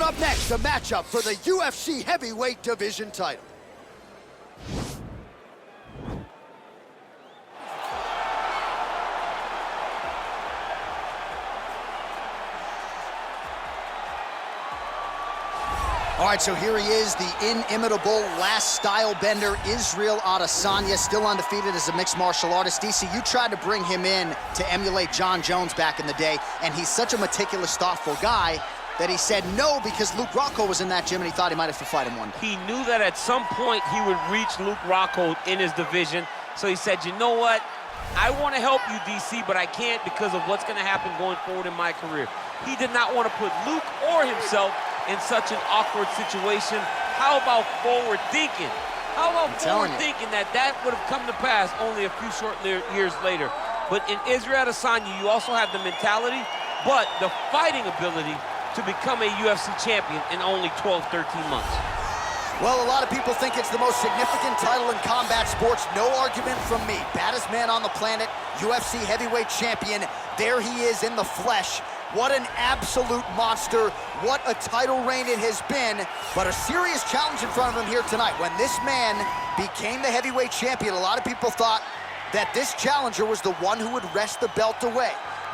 up next, a matchup for the UFC heavyweight division title. All right, so here he is, the inimitable last style bender, Israel Adesanya, still undefeated as a mixed martial artist. DC, you tried to bring him in to emulate John Jones back in the day, and he's such a meticulous, thoughtful guy that he said no because Luke Rockhold was in that gym and he thought he might have to fight him one day. He knew that at some point he would reach Luke Rockhold in his division, so he said, you know what? I want to help you, DC, but I can't because of what's going to happen going forward in my career. He did not want to put Luke or himself in such an awkward situation. How about forward thinking? How about forward thinking that would have come to pass only a few short years later? But in Israel Adesanya, you also have the mentality, but the fighting ability to become a UFC champion in only 12, 13 months. Well, a lot of people think it's the most significant title in combat sports. No argument from me. Baddest man on the planet, UFC heavyweight champion. There he is in the flesh. What an absolute monster. What a title reign it has been. But a serious challenge in front of him here tonight. When this man became the heavyweight champion, a lot of people thought that this challenger was the one who would wrest the belt away.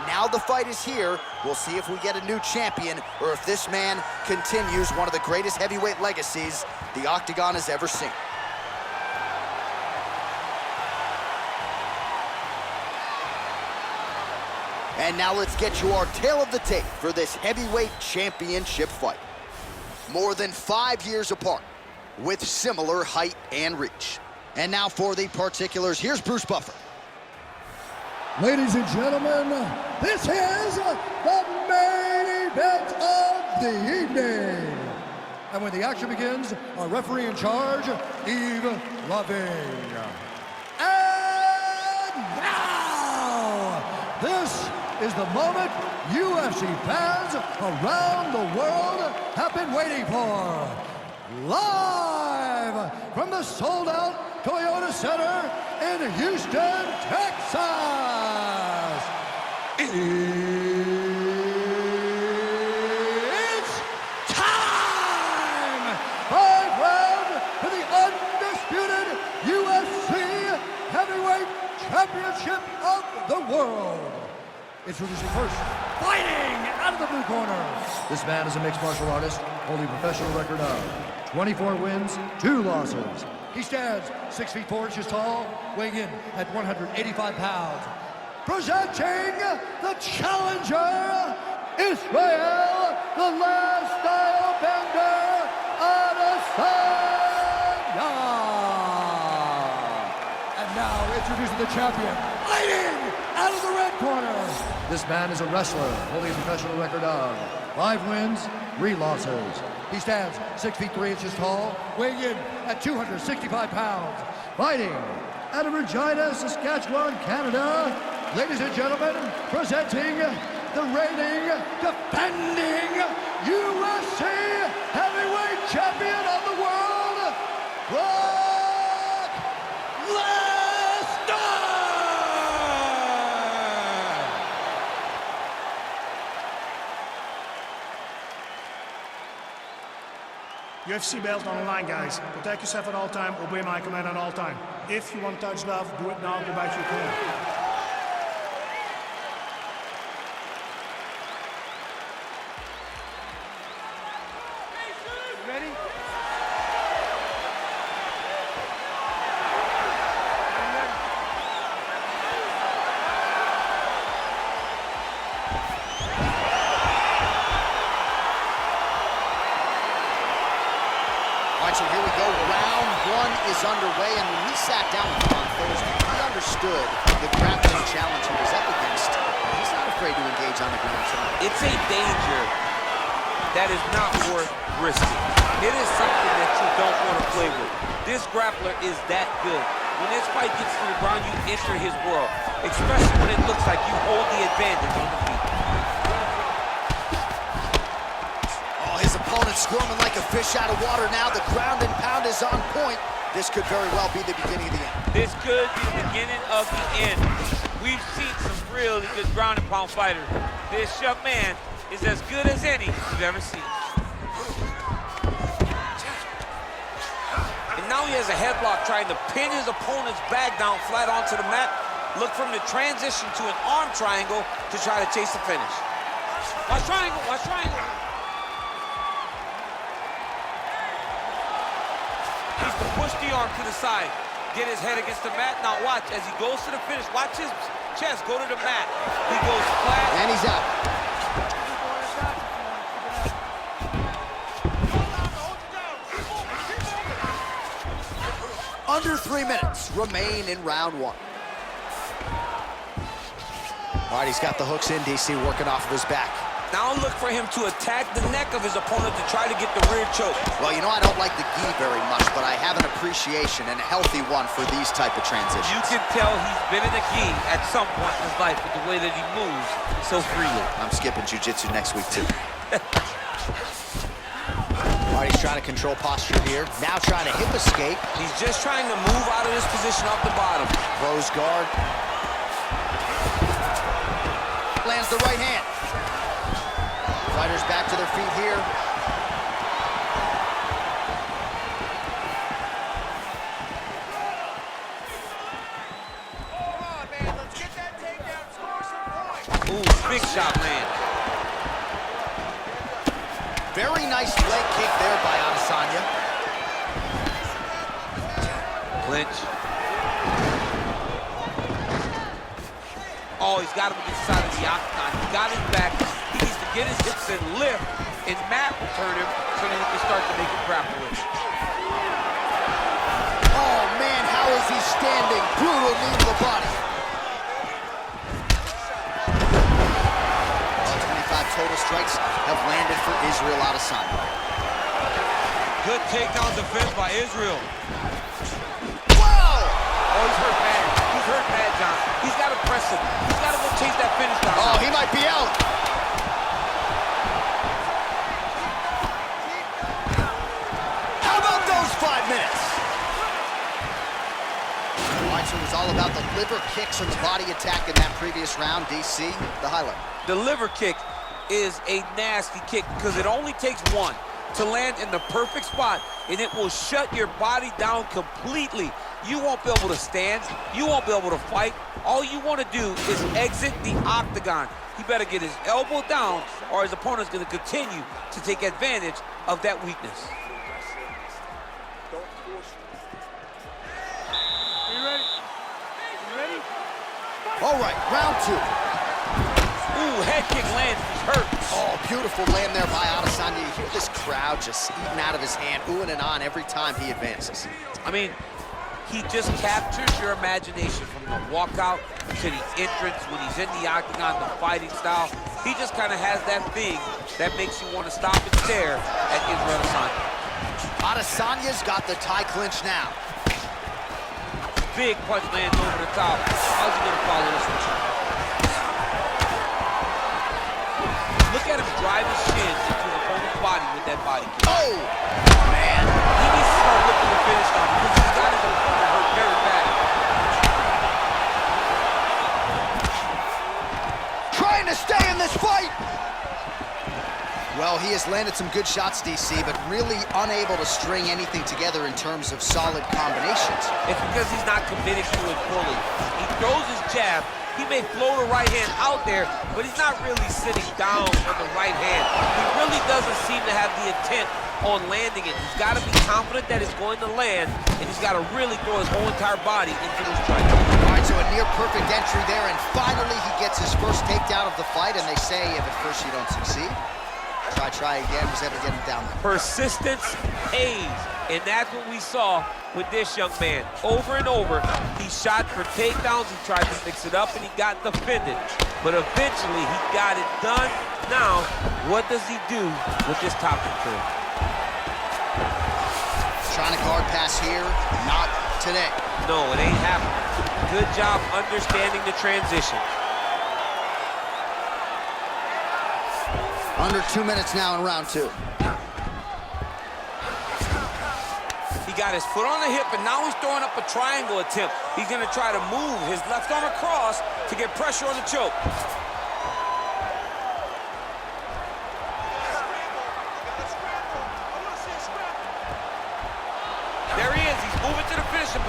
Now the fight is here. We'll see if we get a new champion or if this man continues one of the greatest heavyweight legacies the Octagon has ever seen. And now let's get you our tale of the tape for this heavyweight championship fight. More than 5 years apart, with similar height and reach. And now for the particulars, here's Bruce Buffer. Ladies and gentlemen, this is the main event of the evening. And when the action begins, our referee in charge, Yves Lavigne. And now, this is the moment UFC fans around the world have been waiting for. Live from the sold-out Toyota Center in Houston, Texas. It's time! 5 rounds for the undisputed UFC Heavyweight Championship of the world. Introducing first, fighting out of the blue corner. This man is a mixed martial artist, holding a professional record of 24 wins, 2 losses. He stands 6 feet 4 inches tall, weighing in at 185 pounds. Presenting the challenger, Israel, the last style bender, Adesanya. And now introducing the champion, fighting out of the red corner. This man is a wrestler, holding a professional record of 5 wins, 3 losses. He stands 6 feet 3 inches tall, weighing in at 265 pounds. Fighting out of Regina, Saskatchewan, Canada. Ladies and gentlemen, presenting the reigning, defending UFC heavyweight champion of the world, Brock Lesnar! UFC belt on the line, guys. Protect yourself at all time, obey my command at all time. If you want to touch love, do it now, go back to your corner. Ready? All right, so here we go. Round 1 is underway, and when we sat down with him on Thursday, he understood the grappling challenge he was up against. He's not afraid to engage on the ground tonight. It's a danger that is not worth risking. It is something that you don't want to play with. This grappler is that good. When this fight gets to the ground, you enter his world, especially when it looks like you hold the advantage on the feet. Oh, his opponent squirming like a fish out of water now. The ground and pound is on point. This could very well be the beginning of the end. This could be the beginning of the end. We've seen some really good ground and pound fighters. This young man is as good as any you've ever seen. has a headlock trying to pin his opponent's back down flat onto the mat. Look for him to transition to an arm triangle to try to chase the finish. Watch triangle, watch triangle. He's to push the arm to the side, get his head against the mat. Now watch, as he goes to the finish, watch his chest go to the mat. He goes flat. And he's out. Under 3 minutes remain in round one. All right, he's got the hooks in, DC, working off of his back. Now look for him to attack the neck of his opponent to try to get the rear choke. Well, you know, I don't like the gi very much, but I have an appreciation, and a healthy one, for these type of transitions. You can tell he's been in the gi at some point in his life with the way that he moves so freely. I'm skipping jiu-jitsu next week, too. All right, he's trying to control posture here. Now trying to hip escape. He's just trying to move out of this position off the bottom. Close guard. Lands the right hand. Fighters back to their feet here. Come on, man, let's get that takedown, score some points. Ooh, big shot land. Very nice leg kick there by Adesanya. Clinch. Oh, he's got him against the side of the octagon. He got his back. He needs to get his hips and lift, and Matt will turn him so that he can start to make him grapple with. Oh, man, how is he standing? Brutal knee to the body. 25 total strikes have landed for Israel Adesanya. Good takedown defense by Israel. Whoa! Oh, he's hurt bad. He's hurt bad, John. He's got to press him. He's got to go chase that finish down. Oh, he might be out. How about those 5 minutes? All right, so it was all about the liver kicks and the body attack in that previous round. DC, the highlight. The liver kick is a nasty kick because it only takes one to land in the perfect spot, and it will shut your body down completely. You won't be able to stand. You won't be able to fight. All you want to do is exit the octagon. He better get his elbow down, or his opponent's going to continue to take advantage of that weakness. Are you ready? You ready? All right, round two. Ooh, head kick lands. He's hurt. Oh, beautiful land there by Adesanya. You hear this crowd just eating out of his hand, oohing and on every time he advances. I mean, he just captures your imagination from the walkout to the entrance when he's in the octagon, the fighting style. He just kind of has that thing that makes you want to stop and stare at Israel Adesanya. Adesanya's got the tie clinch now. Big punch lands over the top. How's he going to follow this one? Look at him drive his shin into the opponent's body with that body kick. Oh, man. He needs to start looking to finish now because he's got his opponent hurt very bad. Trying to stay in this fight. Well, he has landed some good shots, DC, but really unable to string anything together in terms of solid combinations. It's because he's not committed to it fully. He throws his jab. He may float a right hand out there, but he's not really sitting down on the right hand. He really doesn't seem to have the intent on landing it. He's got to be confident that it's going to land, and he's got to really throw his whole entire body into this strike. All right, so a near-perfect entry there, and finally he gets his first takedown of the fight, and they say if at first you don't succeed, try again, was able to get him down there. Persistence pays, and that's what we saw with this young man. Over and over, he shot for takedowns, he tried to fix it up, and he got defended. But eventually, he got it done. Now, what does he do with this top control? Trying to guard pass here, not today. No, it ain't happening. Good job understanding the transition. Under 2 minutes now in round two. He got his foot on the hip, and now he's throwing up a triangle attempt. He's going to try to move his left arm across to get pressure on the choke. There he is. He's moving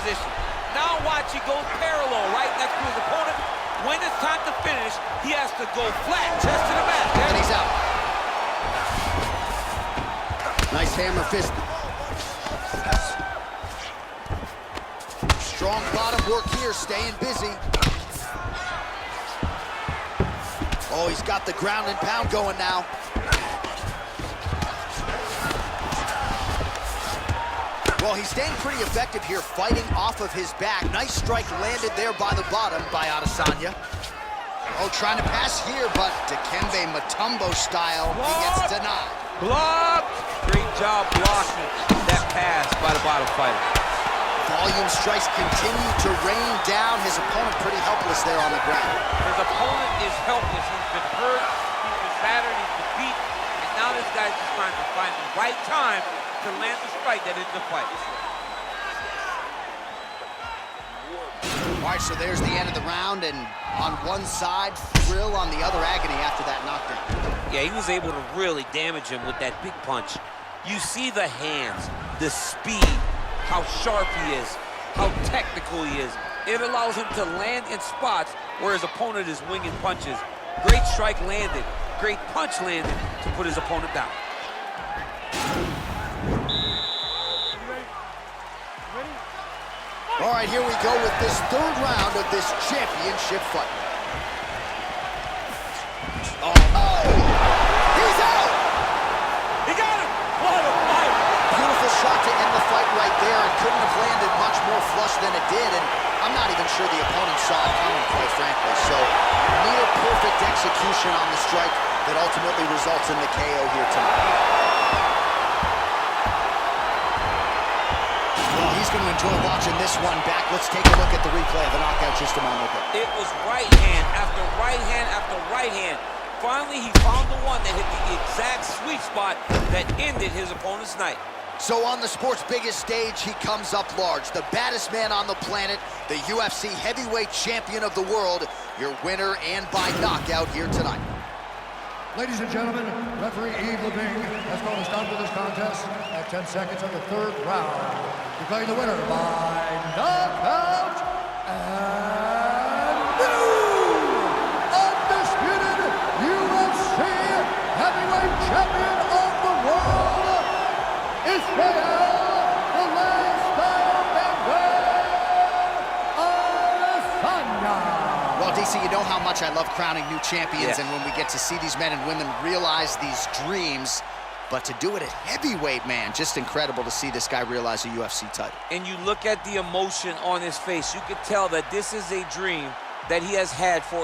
position. Now watch, he goes parallel right next to his opponent. When it's time to finish, he has to go flat, chest to the mat. And he's out. Nice hammer fist. Strong bottom work here, staying busy. Oh, he's got the ground and pound going now. Well, he's staying pretty effective here, fighting off of his back. Nice strike landed there by the bottom by Adesanya. Oh, trying to pass here, but Dikembe Mutombo style, he gets denied. Blocked! Great job blocking that pass by the bottom fighter. Volume strikes continue to rain down. His opponent pretty helpless there on the ground. His opponent is helpless. He's been hurt, he's been battered, he's been beat, and now this guy's just trying to find the right time to land the strike that ends the fight. All right, so there's the end of the round, and on one side, thrill, on the other, agony after that knockdown. Yeah, he was able to really damage him with that big punch. You see the hands, the speed, how sharp he is, how technical he is. It allows him to land in spots where his opponent is winging punches. Great strike landed, great punch landed to put his opponent down. All right, here we go with this third round of this championship fight. Oh, he's out! He got him! What a fight! Beautiful shot to end the fight right there, and couldn't have landed much more flush than it did, and I'm not even sure the opponent saw it coming, quite frankly. So, near perfect execution on the strike that ultimately results in the KO here tonight. Well, he's going to enjoy watching this one back. Let's take a look at the replay of the knockout just a moment ago. It was right hand after right hand after right hand. Finally, he found the one that hit the exact sweet spot that ended his opponent's night. So on the sport's biggest stage, he comes up large. The baddest man on the planet, the UFC heavyweight champion of the world, your winner and by knockout here tonight. Ladies and gentlemen, referee Yves Levine has called a stop to this contest at 10 seconds of the third round, declaring the winner by knockout and new undisputed UFC heavyweight champion of the world, Israel, the Lesnar Adesanya. Well, DC, you know how much I love crowning new champions, and when we get to see these men and women realize these dreams, but to do it at heavyweight, man, just incredible to see this guy realize a UFC title. And you look at the emotion on his face, you can tell that this is a dream that he has had for